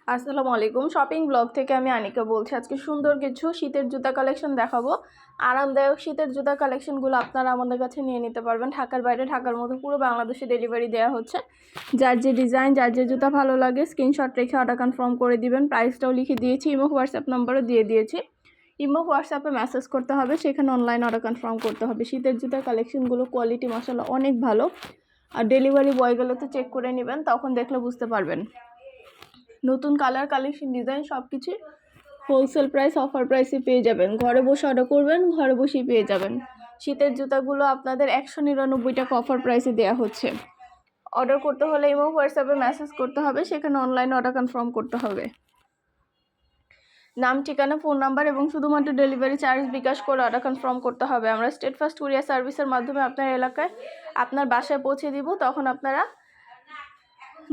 আসসালামু আলাইকুম। Shopping blog থেকে আমি আনিকা বলছি। আজকে সুন্দর কিছু শীতের জুতা কালেকশন দেখাবো। আরামদায়ক শীতের জুতা কালেকশনগুলো আপনারা আমাদের কাছে নিয়ে নিতে পারবেন। ঢাকার বাইরে, ঢাকার মধ্যে পুরো বাংলাদেশে ডেলিভারি দেওয়া হচ্ছে। যার যে ডিজাইন, যার যে জুতা ভালো লাগে স্ক্রিনশট রেখে অর্ডার কনফার্ম করে দিবেন। প্রাইসটাও লিখে দিয়েছি, ইমো হোয়াটসঅ্যাপ নাম্বারও দিয়ে দিয়েছি। ইমো হোয়াটসঅ্যাপে মেসেজ করতে হবে, সেখানে অনলাইন অর্ডার কনফার্ম করতে হবে। শীতের জুতার কালেকশনগুলো কোয়ালিটি মাশাআল্লাহ অনেক ভালো। আর ডেলিভারি বয়গুলো তো চেক করে নেবেন, তখন দেখলে বুঝতে পারবেন। নতুন কালার, কালেকশন, ডিজাইন সব কিছু হোলসেল প্রাইস, অফার প্রাইসে পেয়ে যাবেন। ঘরে বসে অর্ডার করবেন, ঘরে বসেই পেয়ে যাবেন। শীতের জুতাগুলো আপনাদের 199 টাকা অফার প্রাইসে দেওয়া হচ্ছে। অর্ডার করতে হলে ইমো হোয়াটসঅ্যাপে মেসেজ করতে হবে, সেখানে অনলাইন অর্ডার কনফার্ম করতে হবে। নাম, ঠিকানা, ফোন নাম্বার এবং শুধুমাত্র ডেলিভারি চার্জ বিকাশ করে অর্ডার কনফার্ম করতে হবে। আমরা স্টেট ফার্স্ট কুরিয়ার সার্ভিসের মাধ্যমে আপনার এলাকায় আপনার বাসায় পৌঁছে দিব। তখন আপনারা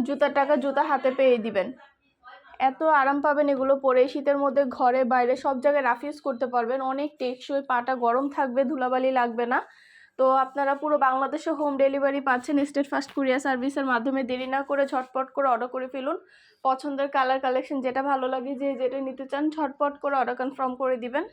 জুতার টাকা জুতা হাতে পেয়ে দিবেন। এত আরাম পাবেন এগুলো পরে। শীতের মধ্যে ঘরে বাইরে সব জায়গায় রাফ ইউজ করতে পারবেন। অনেক টেকসই, পাটা গরম থাকবে, ধুলাবালি লাগবে না। তো আপনারা পুরো বাংলাদেশে হোম ডেলিভারি পাচ্ছেন স্টেট ফার্স্ট কুরিয়ার সার্ভিসের মাধ্যমে। দেরি না করে ঝটপট করে অর্ডার করে ফেলুন। পছন্দের কালার, কালেকশন যেটা ভালো লাগে, যে যেটা নিতে চান ঝটপট করে অর্ডার কনফার্ম করে দিবেন।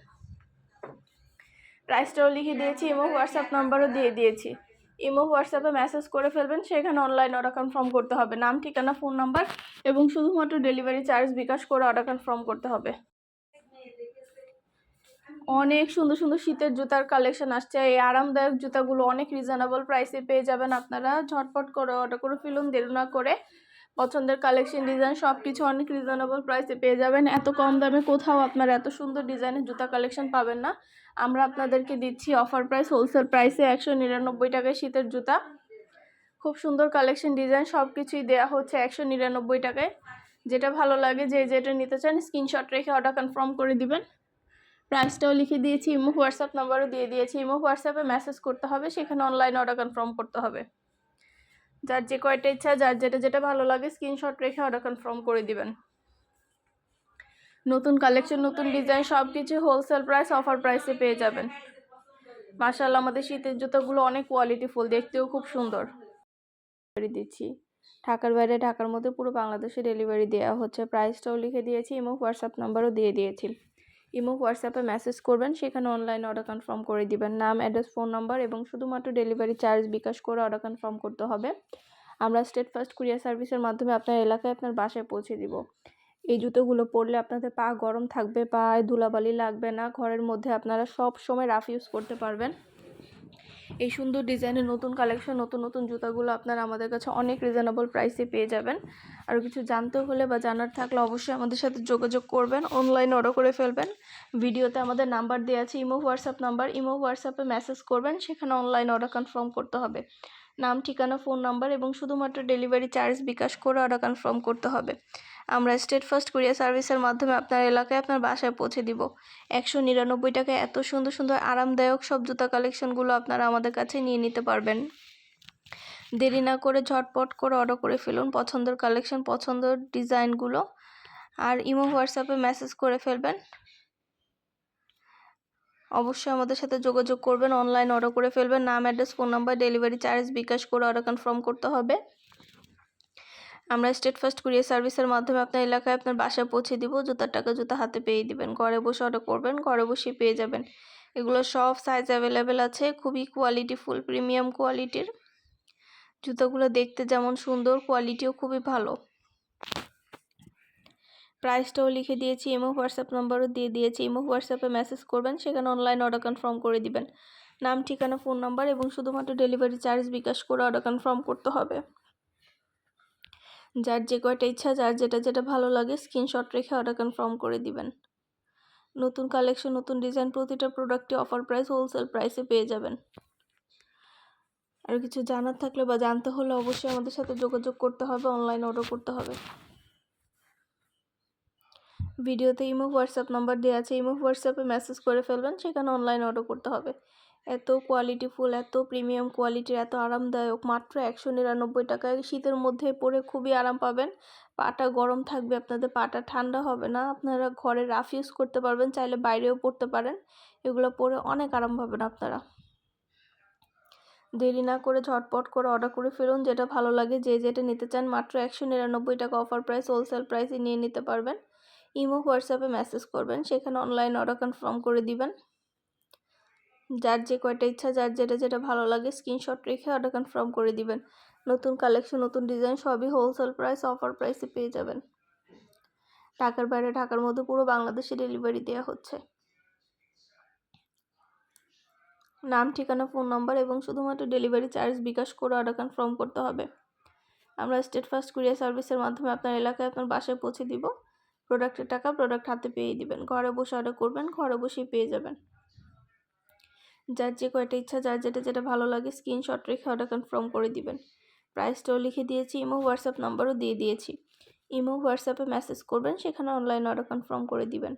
প্রাইসটাও লিখে দিয়েছি, ইমো হোয়াটসঅ্যাপ নাম্বারও দিয়ে দিয়েছি। ইমো হোয়াটসঅ্যাপে মেসেজ করে ফেলবেন, সেখানে অনলাইন অর্ডার কনফার্ম করতে হবে। নাম, ঠিকানা, ফোন নাম্বার এবং শুধুমাত্র ডেলিভারি চার্জ বিকাশ করে অর্ডার কনফার্ম করতে হবে। অনেক সুন্দর সুন্দর শীতের জুতার কালেকশন আসছে। এই আরামদায়ক জুতাগুলো অনেক রিজনেবল প্রাইসে পেয়ে যাবেন আপনারা। ঝটপট করে অর্ডার করে ফেলুন, দেরি না করে। পছন্দের কালেকশন, ডিজাইন সব কিছু অনেক রিজনেবল প্রাইসে পেয়ে যাবেন। এত কম দামে কোথাও আপনারা এত সুন্দর ডিজাইনের জুতা কালেকশন পাবেন না। আমরা আপনাদেরকে দিচ্ছি অফার প্রাইস, হোলসেল প্রাইসে 199 টাকায় শীতের জুতা। খুব সুন্দর কালেকশন, ডিজাইন সব কিছুই দেওয়া হচ্ছে 199 টাকায়। যেটা ভালো লাগে, যে যেটা নিতে চান স্ক্রিনশট রেখে অর্ডার কনফার্ম করে দিবেন। প্রাইসটাও লিখে দিয়েছি, ইমো হোয়াটসঅ্যাপ নাম্বারও দিয়ে দিয়েছি। ইমো হোয়াটসঅ্যাপে মেসেজ করতে হবে, সেখানে অনলাইন অর্ডার কনফার্ম করতে হবে। যার যে কয়টা ইচ্ছা, যার যেটা যেটা ভালো লাগে স্ক্রিনশট রেখে অর্ডার কনফার্ম করে দিবেন। নতুন কালেকশন, নতুন ডিজাইন সব কিছু হোলসেল প্রাইস, অফার প্রাইসে পেয়ে যাবেন। মাশাআল্লাহ, আমাদের শীতের জুতোগুলো অনেক কোয়ালিটিফুল, দেখতেও খুব সুন্দর। দিচ্ছি ঢাকার বাইরে, ঢাকার মধ্যে পুরো বাংলাদেশে ডেলিভারি দেওয়া হচ্ছে। প্রাইসটাও লিখে দিয়েছি, ইমো হোয়াটসঅ্যাপ নাম্বারও দিয়ে দিয়েছি। ইমো হোয়াটসঅ্যাপে মেসেজ করবেন, সেখানে অনলাইন অর্ডার কনফার্ম করে দিবেন। নাম, অ্যাড্রেস, ফোন নাম্বার এবং শুধুমাত্র ডেলিভারি চার্জ বিকাশ করে অর্ডার কনফার্ম করতে হবে। আমরা স্টেট ফার্স্ট কুরিয়ার সার্ভিসের মাধ্যমে আপনার এলাকায় আপনার বাসায় পৌঁছে দিব। এই জুতোগুলো পরলে আপনাদের পা গরম থাকবে, পায়ে ধুলাবালি লাগবে না। ঘরের মধ্যে আপনারা সব সময় রাফ ইউজ করতে পারবেন। এই সুন্দর ডিজাইনের নতুন কালেকশন, নতুন নতুন জুতাগুলো আপনারা আমাদের কাছে অনেক রিজনেবল প্রাইসে পেয়ে যাবেন। আর কিছু জানতে হলে বা জানার থাকলে অবশ্যই আমাদের সাথে যোগাযোগ করবেন, অনলাইন অর্ডার করে ফেলবেন। ভিডিওতে আমাদের নাম্বার দেওয়া আছে, ইমো হোয়াটসঅ্যাপ নাম্বার। ইমো হোয়াটসঅ্যাপে মেসেজ করবেন, সেখানে অনলাইন অর্ডার কনফার্ম করতে হবে। নাম, ঠিকানা, ফোন নাম্বার এবং শুধুমাত্র ডেলিভারি চার্জ বিকাশ করে অর্ডার কনফার্ম করতে হবে। আমরা স্টেট ফার্স্ট কুরিয়ার সার্ভিসের মাধ্যমে আপনার এলাকায় আপনার বাসায় পৌঁছে দিব। 199 টাকায় এত সুন্দর সুন্দর আরামদায়ক সব জুতা কালেকশনগুলো আপনারা আমাদের কাছে নিয়ে নিতে পারবেন। দেরি না করে ঝটপট করে অর্ডার করে ফেলুন পছন্দের কালেকশন, পছন্দের ডিজাইনগুলো। আর ইমো হোয়াটসঅ্যাপে মেসেজ করে ফেলবেন। অবশ্যই আমাদের সাথে যোগাযোগ করবেন, অনলাইন অর্ডার করে ফেলবেন। নাম, address, phone number, delivery charge bKash করে অর্ডার কনফার্ম করতে হবে। আমরা স্টেট ফার্স্ট কুরিয়ার সার্ভিসের মাধ্যমে আপনার এলাকায় আপনার বাসায় পৌঁছে দিব। জুতার টাকা জুতা হাতে পেয়ে দিবেন। ঘরে বসে অর্ডার করবেন, ঘরে বসে পেয়ে যাবেন। এগুলো সব সাইজ অ্যাভেলেবেল আছে, খুবই কোয়ালিটিফুল, প্রিমিয়াম কোয়ালিটির জুতোগুলো। দেখতে যেমন সুন্দর, কোয়ালিটিও খুবই ভালো। প্রাইসটাও লিখে দিয়েছি, ইমো হোয়াটসঅ্যাপ নাম্বারও দিয়ে দিয়েছি। ইমো হোয়াটসঅ্যাপে মেসেজ করবেন, সেখানে অনলাইন অর্ডার কনফার্ম করে দিবেন। নাম, ঠিকানা, ফোন নাম্বার এবং শুধুমাত্র ডেলিভারি চার্জ বিকাশ করে অর্ডার কনফার্ম করতে হবে। যার যে কয়টা ইচ্ছা, যার যেটা যেটা ভালো লাগে স্ক্রিনশট রেখে অর্ডার কনফার্ম করে দিবেন। নতুন কালেকশন, নতুন ডিজাইন, প্রতিটা প্রোডাক্টে অফার প্রাইস, হোলসেল প্রাইসে পেয়ে যাবেন। আর কিছু জানার থাকলে বা জানতে হলে অবশ্যই আমাদের সাথে যোগাযোগ করতে হবে, অনলাইন অর্ডার করতে হবে। ভিডিওতে ইমো হোয়াটসঅ্যাপ নাম্বার দেওয়া আছে, ইমো হোয়াটসঅ্যাপে মেসেজ করে ফেলবেন, সেখানে অনলাইন অর্ডার করতে হবে। এত কোয়ালিটিফুল, এত প্রিমিয়াম কোয়ালিটির, এত আরামদায়ক, মাত্র 199 টাকায় শীতের মধ্যে পরে খুবই আরাম পাবেন। পাটা গরম থাকবে, আপনাদের পাটা ঠান্ডা হবে না। আপনারা ঘরে রাফ ইউজ করতে পারবেন, চাইলে বাইরেও পরতে পারেন। এগুলো পরে অনেক আরাম পাবেন আপনারা। দেরি না করে ঝটপট করে অর্ডার করে ফেলুন। যেটা ভালো লাগে যে যেটা নিতে চান মাত্র 199 টাকা অফার প্রাইস, হোলসেল প্রাইসে নিয়ে নিতে পারবেন। ইমো হোয়াটসঅ্যাপে মেসেজ করবেন, সেখানে অনলাইন অর্ডার কনফার্ম করে দিবেন। যার যে কয়টা ইচ্ছা, যার যেটা ভালো লাগে স্ক্রিনশট রেখে অর্ডার কনফার্ম করে দিবেন। নতুন কালেকশন, নতুন ডিজাইন সবই হোলসেল প্রাইস, অফার প্রাইসে পেয়ে যাবেন। ঢাকার বাইরে, ঢাকার মধ্যে পুরো বাংলাদেশে ডেলিভারি দেওয়া হচ্ছে। নাম, ঠিকানা, ফোন নাম্বার এবং শুধুমাত্র ডেলিভারি চার্জ বিকাশ করে অর্ডার কনফার্ম করতে হবে। আমরা স্টেট ফার্স্ট কুরিয়ার সার্ভিসের মাধ্যমে আপনার এলাকায় আপনার বাসায় পৌঁছে দিব। প্রোডাক্টের টাকা প্রোডাক্ট হাতে পেয়ে দিবেন। ঘরে বসে অর্ডার করবেন, ঘরে বসেই পেয়ে যাবেন। যার যে কয়টা ইচ্ছা, যার যেটা ভালো লাগে স্ক্রিনশট রেখে অর্ডার কনফার্ম করে দিবেন। প্রাইসটাও লিখে দিয়েছি, ইমো হোয়াটসঅ্যাপ নাম্বারও দিয়ে দিয়েছি। ইমো হোয়াটসঅ্যাপে মেসেজ করবেন, সেখানে অনলাইন অর্ডার কনফার্ম করে দিবেন।